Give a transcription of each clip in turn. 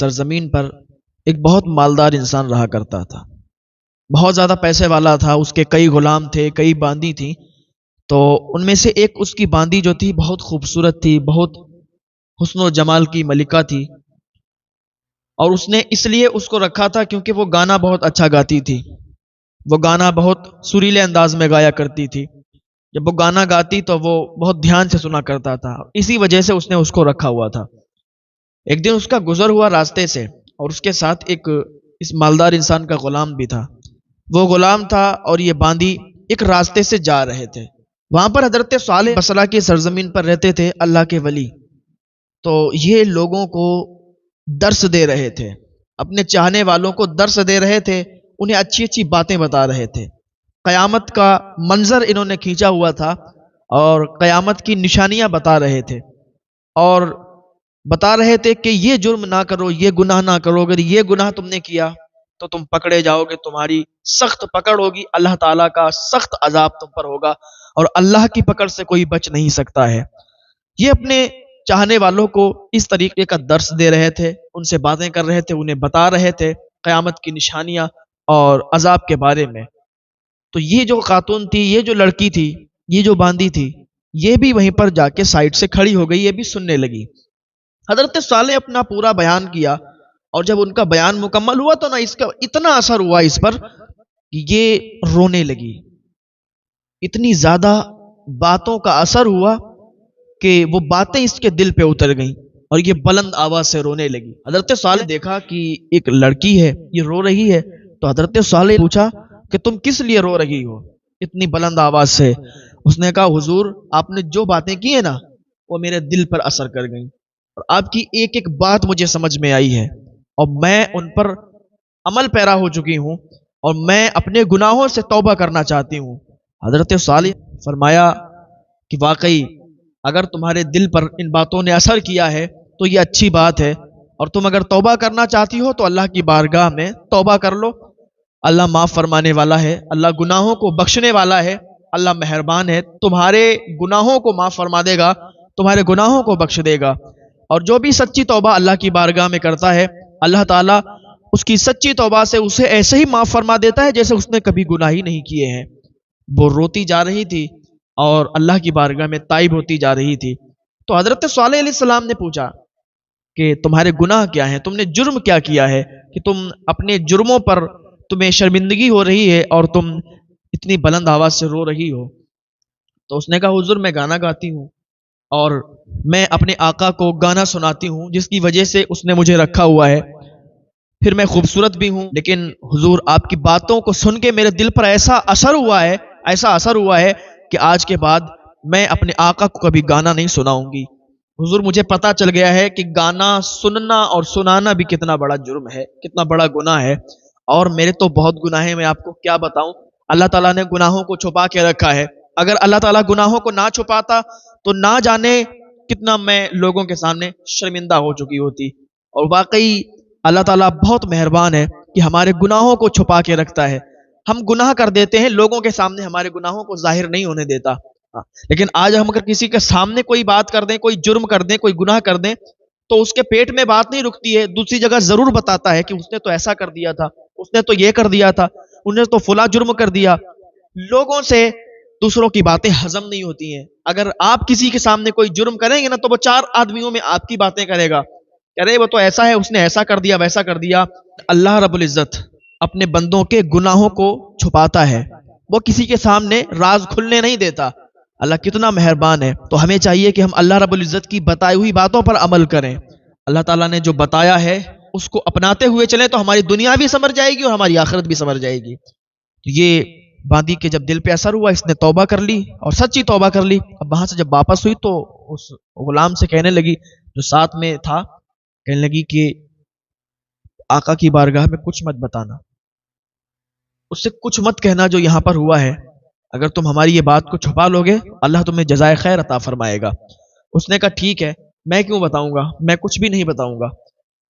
سرزمین پر ایک بہت مالدار انسان رہا کرتا تھا، بہت زیادہ پیسے والا تھا، اس کے کئی غلام تھے، کئی باندی تھیں۔ تو ان میں سے ایک اس کی باندی جو تھی بہت خوبصورت تھی، بہت حسن و جمال کی ملکہ تھی، اور اس نے اس لیے اس کو رکھا تھا کیونکہ وہ گانا بہت اچھا گاتی تھی، وہ گانا بہت سریلے انداز میں گایا کرتی تھی۔ جب وہ گانا گاتی تو وہ بہت دھیان سے سنا کرتا تھا، اسی وجہ سے اس نے اس کو رکھا ہوا تھا۔ ایک دن اس کا گزر ہوا راستے سے، اور اس کے ساتھ ایک اس مالدار انسان کا غلام بھی تھا۔ وہ غلام تھا اور یہ باندی ایک راستے سے جا رہے تھے۔ وہاں پر حضرت صالح بصرہ کی سرزمین پر رہتے تھے اللہ کے ولی۔ تو یہ لوگوں کو درس دے رہے تھے، اپنے چاہنے والوں کو درس دے رہے تھے، انہیں اچھی اچھی باتیں بتا رہے تھے۔ قیامت کا منظر انہوں نے کھینچا ہوا تھا اور قیامت کی نشانیاں بتا رہے تھے، اور بتا رہے تھے کہ یہ جرم نہ کرو، یہ گناہ نہ کرو، اگر یہ گناہ تم نے کیا تو تم پکڑے جاؤ گے، تمہاری سخت پکڑ ہوگی، اللہ تعالیٰ کا سخت عذاب تم پر ہوگا، اور اللہ کی پکڑ سے کوئی بچ نہیں سکتا ہے۔ یہ اپنے چاہنے والوں کو اس طریقے کا درس دے رہے تھے، ان سے باتیں کر رہے تھے، انہیں بتا رہے تھے قیامت کی نشانیاں اور عذاب کے بارے میں۔ تو یہ جو خاتون تھی، یہ جو لڑکی تھی، یہ جو باندی تھی، یہ بھی وہیں پر جا کے سائڈ سے کھڑی ہو گئی، یہ بھی سننے لگی۔ حضرت صالح اپنا پورا بیان کیا، اور جب ان کا بیان مکمل ہوا تو اس کا اتنا اثر ہوا اس پر کہ یہ رونے لگی۔ اتنی زیادہ باتوں کا اثر ہوا کہ وہ باتیں اس کے دل پہ اتر گئیں، اور یہ بلند آواز سے رونے لگی۔ حضرت صالح دیکھا کہ ایک لڑکی ہے، یہ رو رہی ہے، تو حضرت صالح پوچھا کہ تم کس لیے رو رہی ہو اتنی بلند آواز سے؟ اس نے کہا حضور، آپ نے جو باتیں کی ہیں نا وہ میرے دل پر اثر کر گئیں، اور آپ کی ایک ایک بات مجھے سمجھ میں آئی ہے، اور میں ان پر عمل پیرا ہو چکی ہوں، اور میں اپنے گناہوں سے توبہ کرنا چاہتی ہوں۔ حضرت صالح فرمایا کہ واقعی اگر تمہارے دل پر ان باتوں نے اثر کیا ہے تو یہ اچھی بات ہے، اور تم اگر توبہ کرنا چاہتی ہو تو اللہ کی بارگاہ میں توبہ کر لو۔ اللہ معاف فرمانے والا ہے، اللہ گناہوں کو بخشنے والا ہے، اللہ مہربان ہے، تمہارے گناہوں کو معاف فرما دے گا، تمہارے گناہوں کو بخش دے گا۔ اور جو بھی سچی توبہ اللہ کی بارگاہ میں کرتا ہے، اللہ تعالیٰ اس کی سچی توبہ سے اسے ایسے ہی معاف فرما دیتا ہے جیسے اس نے کبھی گناہ ہی نہیں کیے ہیں۔ وہ روتی جا رہی تھی اور اللہ کی بارگاہ میں تائب ہوتی جا رہی تھی۔ تو حضرت صالح علیہ السلام نے پوچھا کہ تمہارے گناہ کیا ہیں، تم نے جرم کیا کیا ہے کہ تم اپنے جرموں پر تمہیں شرمندگی ہو رہی ہے اور تم اتنی بلند آواز سے رو رہی ہو؟ تو اس نے کہا حضور، میں گانا گاتی ہوں، اور میں اپنے آقا کو گانا سناتی ہوں جس کی وجہ سے اس نے مجھے رکھا ہوا ہے، پھر میں خوبصورت بھی ہوں، لیکن حضور آپ کی باتوں کو سن کے میرے دل پر ایسا اثر ہوا ہے کہ آج کے بعد میں اپنے آقا کو کبھی گانا نہیں سناؤں گی۔ حضور مجھے پتا چل گیا ہے کہ گانا سننا اور سنانا بھی کتنا بڑا جرم ہے، کتنا بڑا گناہ ہے، اور میرے تو بہت گناہ ہیں، میں آپ کو کیا بتاؤں۔ اللہ تعالیٰ نے گناہوں کو چھپا کے رکھا ہے، اگر اللہ تعالیٰ گناہوں کو نہ چھپاتا تو نہ جانے کتنا میں لوگوں کے سامنے شرمندہ ہو چکی ہوتی۔ اور واقعی اللہ تعالیٰ بہت مہربان ہے کہ ہمارے گناہوں کو چھپا کے رکھتا ہے۔ ہم گناہ کر دیتے ہیں، لوگوں کے سامنے ہمارے گناہوں کو ظاہر نہیں ہونے دیتا، لیکن آج ہم اگر کسی کے سامنے کوئی بات کر دیں، کوئی جرم کر دیں، کوئی گناہ کر دیں، تو اس کے پیٹ میں بات نہیں رکتی ہے، دوسری جگہ ضرور بتاتا ہے کہ اس نے تو ایسا کر دیا تھا، اس نے تو یہ کر دیا تھا، انہوں نے تو فلاں جرم کر دیا۔ لوگوں سے دوسروں کی باتیں ہضم نہیں ہوتی ہیں۔ اگر آپ کسی کے سامنے کوئی جرم کریں گے نا تو وہ 4 آدمیوں میں آپ کی باتیں کرے گا، ارے وہ تو ایسا ہے، اس نے ایسا کر دیا، ویسا کر دیا۔ اللہ رب العزت اپنے بندوں کے گناہوں کو چھپاتا ہے، وہ کسی کے سامنے راز کھلنے نہیں دیتا۔ اللہ کتنا مہربان ہے۔ تو ہمیں چاہیے کہ ہم اللہ رب العزت کی بتائی ہوئی باتوں پر عمل کریں۔ اللہ تعالیٰ نے جو بتایا ہے اس کو اپناتے ہوئے چلیں تو ہماری دنیا بھی سنور جائے گی اور ہماری آخرت بھی سنور جائے گی۔ یہ باندی کے جب دل پہ اثر ہوا، اس نے توبہ کر لی اور سچی توبہ کر لی۔ اب وہاں سے جب واپس ہوئی تو اس غلام سے کہنے لگی جو ساتھ میں تھا، کہنے لگی کہ آقا کی بارگاہ میں کچھ مت بتانا، اس سے کچھ مت کہنا جو یہاں پر ہوا ہے، اگر تم ہماری یہ بات کو چھپا لو گے اللہ تمہیں جزائے خیر عطا فرمائے گا۔ اس نے کہا ٹھیک ہے، میں کیوں بتاؤں گا، میں کچھ بھی نہیں بتاؤں گا۔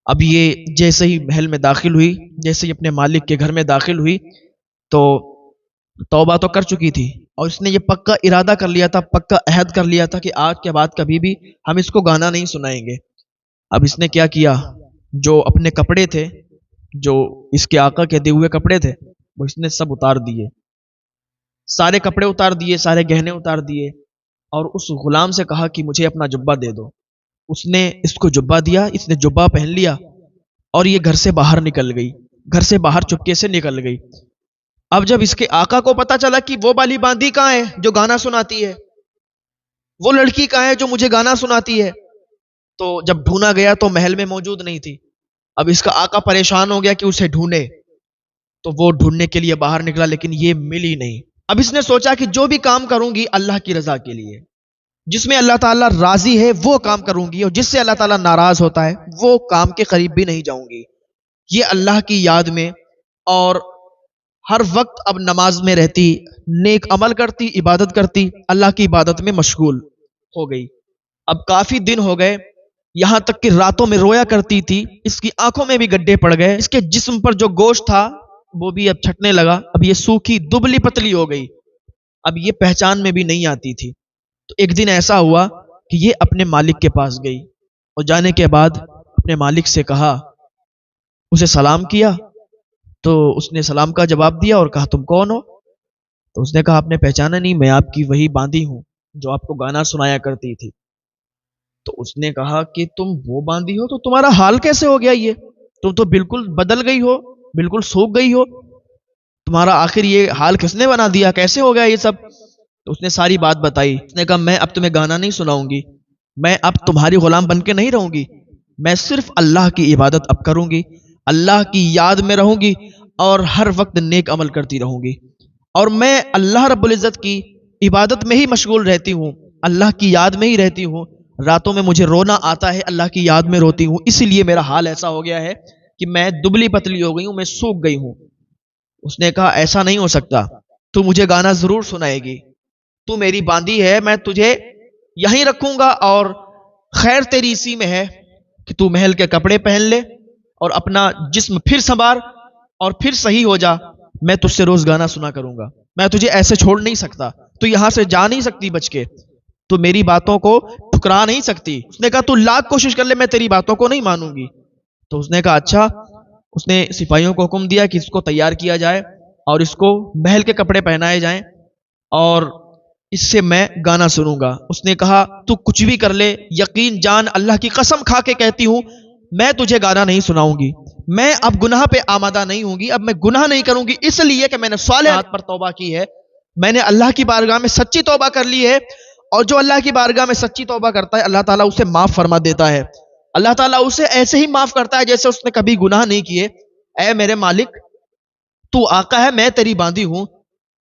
اب یہ جیسے ہی محل میں داخل ہوئی، جیسے ہی اپنے مالک کے گھر میں داخل ہوئی تو توبہ تو کر چکی تھی، اور اس نے یہ پکا ارادہ کر لیا تھا، پکا عہد کر لیا تھا کہ آج کے بعد کبھی بھی ہم اس کو گانا نہیں سنائیں گے۔ اب اس نے کیا کیا، جو اپنے کپڑے تھے، جو اس کے آقا کے دیے ہوئے کپڑے تھے، وہ اس نے سب اتار دیے، سارے کپڑے اتار دیے، سارے گہنے اتار دیے، اور اس غلام سے کہا کہ مجھے اپنا جبہ دے دو۔ اس نے اس کو جبہ دیا، اس نے جبہ پہن لیا اور یہ گھر سے باہر نکل گئی، گھر سے باہر چپکے سے نکل گئی۔ اب جب اس کے آقا کو پتا چلا کہ وہ بالی باندی کہاں ہے جو گانا سناتی ہے، وہ لڑکی کہاں ہے جو مجھے گانا سناتی ہے، تو جب ڈھونڈا گیا تو محل میں موجود نہیں تھی۔ اب اس کا آقا پریشان ہو گیا کہ اسے ڈھونڈے، تو وہ ڈھونڈنے کے لیے باہر نکلا لیکن یہ ملی نہیں۔ اب اس نے سوچا کہ جو بھی کام کروں گی اللہ کی رضا کے لیے، جس میں اللہ تعالیٰ راضی ہے وہ کام کروں گی، اور جس سے اللہ تعالیٰ ناراض ہوتا ہے وہ کام کے قریب بھی نہیں جاؤں گی۔ یہ اللہ کی یاد میں اور ہر وقت اب نماز میں رہتی، نیک عمل کرتی، عبادت کرتی، اللہ کی عبادت میں مشغول ہو گئی۔ اب کافی دن ہو گئے، یہاں تک کہ راتوں میں رویا کرتی تھی، اس کی آنکھوں میں بھی گڈھے پڑ گئے، اس کے جسم پر جو گوشت تھا وہ بھی اب چھٹنے لگا، اب یہ سوکھی دبلی پتلی ہو گئی، اب یہ پہچان میں بھی نہیں آتی تھی۔ تو ایک دن ایسا ہوا کہ یہ اپنے مالک کے پاس گئی، اور جانے کے بعد اپنے مالک سے کہا، اسے سلام کیا، تو اس نے سلام کا جواب دیا اور کہا تم کون ہو؟ تو اس نے کہا آپ نے پہچانا نہیں، میں آپ کی وہی باندی ہوں جو آپ کو گانا سنایا کرتی تھی۔ تو اس نے کہا کہ تم وہ باندی ہو، تو تمہارا حال کیسے ہو گیا؟ یہ تم تو بالکل بدل گئی ہو، بالکل سوکھ گئی ہو، تمہارا آخر یہ حال کس نے بنا دیا، کیسے ہو گیا یہ سب؟ تو اس نے ساری بات بتائی۔ اس نے کہا میں اب تمہیں گانا نہیں سناؤں گی، میں اب تمہاری غلام بن کے نہیں رہوں گی، میں صرف اللہ کی عبادت اب کروں گی، اللہ کی یاد میں رہوں گی اور ہر وقت نیک عمل کرتی رہوں گی، اور میں اللہ رب العزت کی عبادت میں ہی مشغول رہتی ہوں، اللہ کی یاد میں ہی رہتی ہوں، راتوں میں مجھے رونا آتا ہے، اللہ کی یاد میں روتی ہوں، اسی لیے میرا حال ایسا ہو گیا ہے کہ میں دبلی پتلی ہو گئی ہوں، میں سوکھ گئی ہوں۔ اس نے کہا ایسا نہیں ہو سکتا، تو مجھے گانا ضرور سنائے گی، تو میری باندی ہے، میں تجھے یہیں رکھوں گا، اور خیر تیری اسی میں ہے کہ تو محل کے کپڑے پہن لے اور اپنا جسم پھر سنوار اور پھر صحیح ہو جا، میں تجھ سے روز گانا سنا کروں گا، میں تجھے ایسے چھوڑ نہیں سکتا، تو یہاں سے جا نہیں سکتی بچ کے، تو میری باتوں کو ٹھکرا نہیں سکتی۔ اس نے کہا تو لاکھ کوشش کر لے میں تیری باتوں کو نہیں مانوں گی۔ تو اس نے کہا اچھا۔ اس نے سپاہیوں کو حکم دیا کہ اس کو تیار کیا جائے اور اس کو محل کے کپڑے پہنائے جائیں، اور اس سے میں گانا سنوں گا۔ اس نے کہا تو کچھ بھی کر لے، یقین جان اللہ کی قسم کھا کے کہتی ہوں میں تجھے گانا نہیں سناؤں گی، میں اب گناہ پہ آمادہ نہیں ہوں گی، اب میں گناہ نہیں کروں گی، اس لیے کہ میں نے صالحات پر توبہ کی ہے، میں نے اللہ کی بارگاہ میں سچی توبہ کر لی ہے، اور جو اللہ کی بارگاہ میں سچی توبہ کرتا ہے اللہ تعالیٰ اسے معاف فرما دیتا ہے، اللہ تعالیٰ اسے ایسے ہی معاف کرتا ہے جیسے اس نے کبھی گناہ نہیں کیے۔ اے میرے مالک، تو آقا ہے، میں تیری باندی ہوں،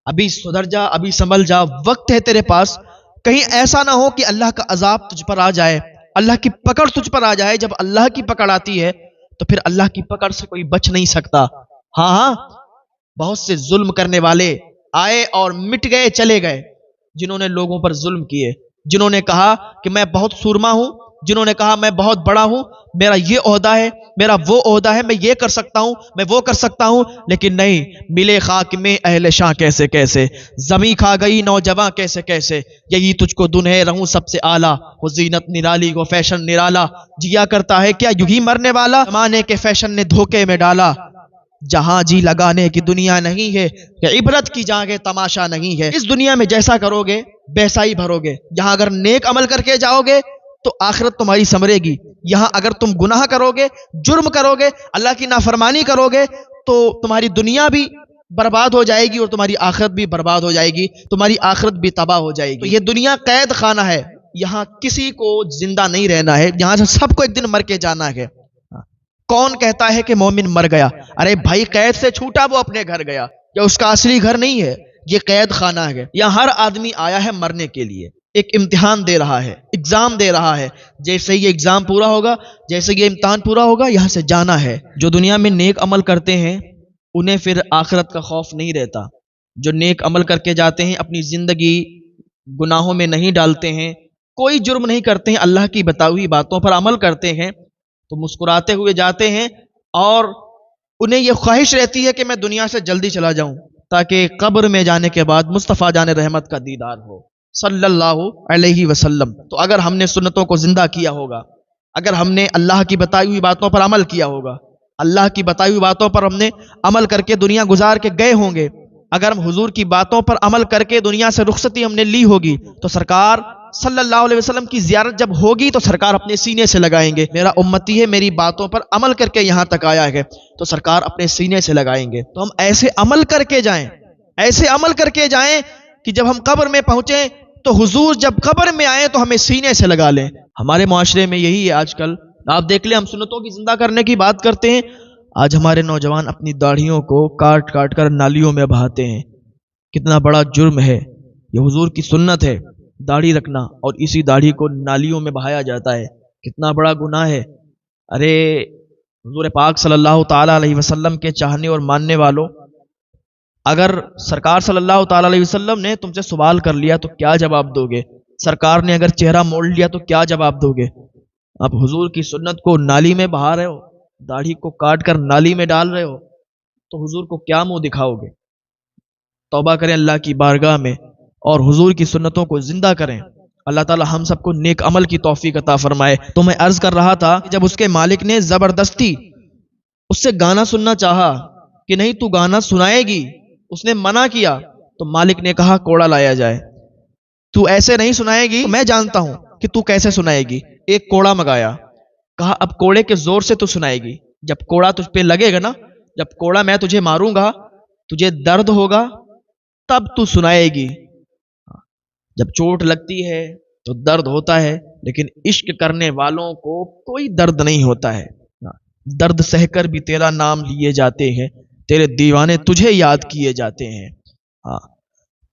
ابھی سدھر جا، ابھی سنبھل جا، وقت ہے تیرے پاس، کہیں ایسا نہ ہو کہ اللہ کا عذاب تجھ پر آ جائے، اللہ کی پکڑ تجھ پر آ جائے۔ جب اللہ کی پکڑ آتی ہے تو پھر اللہ کی پکڑ سے کوئی بچ نہیں سکتا۔ ہاں ہاں، بہت سے ظلم کرنے والے آئے اور مٹ گئے، چلے گئے، جنہوں نے لوگوں پر ظلم کیے، جنہوں نے کہا کہ میں بہت سورما ہوں، جنہوں نے کہا میں بہت بڑا ہوں، میرا یہ عہدہ ہے، میرا وہ عہدہ ہے، میں یہ کر سکتا ہوں، میں وہ کر سکتا ہوں، لیکن نہیں، ملے خاک میں اہل شاہ کیسے کیسے، زمیں کھا گئی نوجواں کیسے کیسے، یہی تجھ کو دن ہے رہوں سب سے اعلیٰ، وہ زینت نرالی وہ فیشن نرالا، جیا کرتا ہے کیا یوں ہی مرنے والا، زمانے کے فیشن نے دھوکے میں ڈالا، جہاں جی لگانے کی دنیا نہیں ہے کہ عبرت کی جاگے تماشا نہیں ہے۔ اس دنیا میں جیسا کرو گے ویسا ہی بھرو گے، یہاں اگر نیک عمل کر کے جاؤ گے تو آخرت تمہاری سنورے گی، یہاں اگر تم گناہ کرو گے، جرم کرو گے، اللہ کی نافرمانی کرو گے تو تمہاری دنیا بھی برباد ہو جائے گی اور تمہاری آخرت بھی برباد ہو جائے گی، تمہاری آخرت بھی تباہ ہو جائے گی۔ تو یہ دنیا قید خانہ ہے، یہاں کسی کو زندہ نہیں رہنا ہے، یہاں سے سب کو ایک دن مر کے جانا ہے۔ کون کہتا ہے کہ مومن مر گیا؟ ارے بھائی، قید سے چھوٹا وہ اپنے گھر گیا، یا اس کا اصلی گھر نہیں ہے، یہ قید خانہ ہے۔ یہاں ہر آدمی آیا ہے مرنے کے لیے، ایک امتحان دے رہا ہے، ایگزام دے رہا ہے، جیسے یہ ایگزام پورا ہوگا، جیسے یہ امتحان پورا ہوگا، یہاں سے جانا ہے۔ جو دنیا میں نیک عمل کرتے ہیں انہیں پھر آخرت کا خوف نہیں رہتا، جو نیک عمل کر کے جاتے ہیں، اپنی زندگی گناہوں میں نہیں ڈالتے ہیں، کوئی جرم نہیں کرتے ہیں، اللہ کی بتائی ہوئی باتوں پر عمل کرتے ہیں، تو مسکراتے ہوئے جاتے ہیں، اور انہیں یہ خواہش رہتی ہے کہ میں دنیا سے جلدی چلا جاؤں تاکہ قبر میں جانے کے بعد مصطفیٰ جان رحمت کا دیدار ہو صلی اللہ علیہ وسلم۔ تو اگر ہم نے سنتوں کو زندہ کیا ہوگا، اگر ہم نے اللہ کی بتائی ہوئی باتوں پر عمل کیا ہوگا، اللہ کی بتائی ہوئی باتوں پر ہم نے عمل کر کے دنیا گزار کے گئے ہوں گے، اگر ہم حضور کی باتوں پر عمل کر کے دنیا سے رخصتی ہم نے لی ہوگی، تو سرکار صلی اللہ علیہ وسلم کی زیارت جب ہوگی تو سرکار اپنے سینے سے لگائیں گے. میرا امتی ہے، میری باتوں پر عمل کر کے یہاں تک آیا ہے، تو سرکار اپنے سینے سے لگائیں گے. تو ہم ایسے عمل کر کے جائیں، ایسے عمل کر کے جائیں کہ جب ہم قبر میں پہنچیں تو حضور جب قبر میں آئیں تو ہمیں سینے سے لگا لیں. ہمارے معاشرے میں یہی ہے آج کل. آپ دیکھ لیں، ہم سنتوں کی زندہ کرنے کی بات کرتے ہیں، آج ہمارے نوجوان اپنی داڑھیوں کو کاٹ کاٹ کر نالیوں میں بہاتے ہیں. کتنا بڑا جرم ہے. یہ حضور کی سنت ہے داڑھی رکھنا، اور اسی داڑھی کو نالیوں میں بہایا جاتا ہے. کتنا بڑا گناہ ہے. ارے حضور پاک صلی اللہ تعالی علیہ وسلم کے چاہنے اور ماننے والوں، اگر سرکار صلی اللہ تعالی علیہ وسلم نے تم سے سوال کر لیا تو کیا جواب دو گے؟ سرکار نے اگر چہرہ موڑ لیا تو کیا جواب دو گے؟ آپ حضور کی سنت کو نالی میں بہا رہے ہو، داڑھی کو کاٹ کر نالی میں ڈال رہے ہو، تو حضور کو کیا منہ دکھاؤ گے؟ توبہ کریں اللہ کی بارگاہ میں اور حضور کی سنتوں کو زندہ کریں. اللہ تعالی ہم سب کو نیک عمل کی توفیق عطا فرمائے. تو میں عرض کر رہا تھا کہ جب اس کے مالک نے زبردستی اس سے گانا سننا چاہا کہ نہیں تو گانا سنائے گی، اس نے منع کیا، تو مالک نے کہا کوڑا لایا جائے. تو ایسے نہیں سنائے گی، میں جانتا ہوں کہ تو کیسے سنائے گی. ایک کوڑا منگایا، کہا اب کوڑے کے زور سے تو سنائے گی. جب کوڑا تجھ پہ لگے گا نا، جب کوڑا میں تجھے ماروں گا، تجھے درد ہوگا، تب تو سنائے گی. جب چوٹ لگتی ہے تو درد ہوتا ہے، لیکن عشق کرنے والوں کو کوئی درد نہیں ہوتا ہے. درد سہ کر بھی تیرا نام لیے جاتے ہیں، تیرے دیوانے تجھے یاد کیے جاتے ہیں.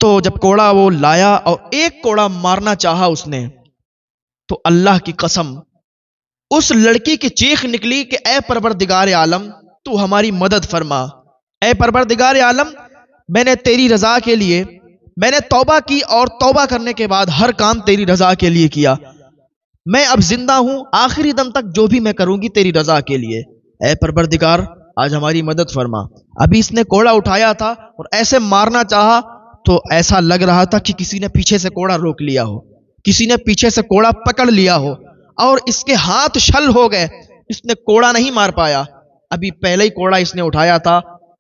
تو جب کوڑا وہ لایا اور ایک کوڑا مارنا چاہا اس نے، تو اللہ کی قسم اس لڑکی کی چیخ نکلی کہ اے پروردگار عالم تو ہماری مدد فرما. اے پروردگار عالم، میں نے تیری رضا کے لیے میں نے توبہ کی، اور توبہ کرنے کے بعد ہر کام تیری رضا کے لیے کیا. میں اب زندہ ہوں، آخری دم تک جو بھی میں کروں گی تیری رضا کے لیے. اے پروردگار آج ہماری مدد فرما. ابھی اس نے کوڑا اٹھایا تھا اور ایسے مارنا چاہا تو ایسا لگ رہا تھا کہ کسی نے پیچھے سے کوڑا روک لیا ہو، کسی نے پیچھے سے کوڑا پکڑ لیا ہو، اور اس کے ہاتھ شل ہو گئے. اس نے کوڑا نہیں مار پایا. ابھی پہلے ہی کوڑا اس نے اٹھایا تھا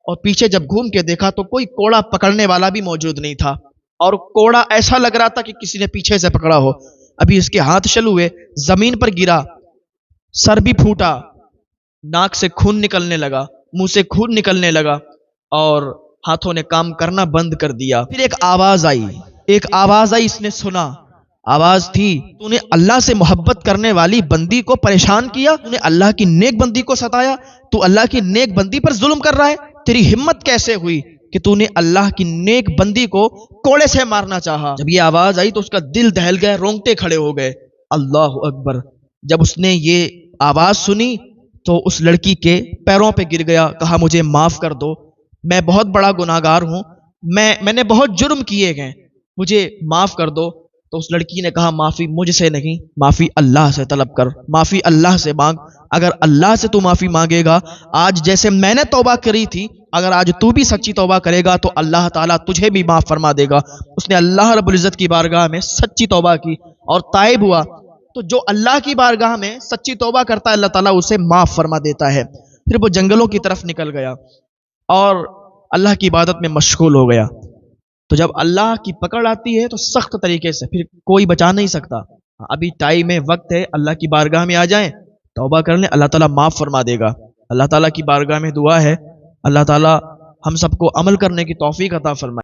اور پیچھے جب گھوم کے دیکھا تو کوئی کوڑا پکڑنے والا بھی موجود نہیں تھا، اور کوڑا ایسا لگ رہا تھا کہ کسی نے پیچھے سے پکڑا ہو. ابھی اس کے ہاتھ شل ہوئے، زمین پر گرا، سر بھی پھوٹا، ناک سے خون نکلنے لگا، منہ سے خون نکلنے لگا، اور ہاتھوں نے کام کرنا بند کر دیا. پھر ایک آواز آئی، اس نے سنا. آواز تھی، تو نے اللہ سے محبت کرنے والی بندی کو پریشان کیا، تو نے اللہ کی نیک بندی کو ستایا، تو اللہ کی نیک بندی پر ظلم کر رہا ہے. تیری ہمت کیسے ہوئی کہ تو نے اللہ کی نیک بندی کو کوڑے سے مارنا چاہا؟ جب یہ آواز آئی تو اس کا دل دہل گیا، رونگٹے کھڑے ہو گئے. اللہ اکبر. جب اس نے یہ آواز سنی تو اس لڑکی کے پیروں پہ گر گیا، کہا مجھے معاف کر دو، میں بہت بڑا گناہگار ہوں، میں نے بہت جرم کیے گئے، مجھے معاف کر دو. تو اس لڑکی نے کہا معافی مجھ سے نہیں، معافی اللہ سے طلب کر، معافی اللہ سے مانگ. اگر اللہ سے تو معافی مانگے گا، آج جیسے میں نے توبہ کری تھی، اگر آج تو بھی سچی توبہ کرے گا تو اللہ تعالیٰ تجھے بھی معاف فرما دے گا. اس نے اللہ رب العزت کی بارگاہ میں سچی توبہ کی اور تائب ہوا. تو جو اللہ کی بارگاہ میں سچی توبہ کرتا ہے اللہ تعالیٰ اسے معاف فرما دیتا ہے. پھر وہ جنگلوں کی طرف نکل گیا اور اللہ کی عبادت میں مشغول ہو گیا. تو جب اللہ کی پکڑ آتی ہے تو سخت طریقے سے پھر کوئی بچا نہیں سکتا. ابھی ٹائم ہے، وقت ہے، اللہ کی بارگاہ میں آ جائیں، توبہ کر لیں، اللہ تعالیٰ معاف فرما دے گا. اللہ تعالیٰ کی بارگاہ میں دعا ہے اللہ تعالیٰ ہم سب کو عمل کرنے کی توفیق عطا فرمائے.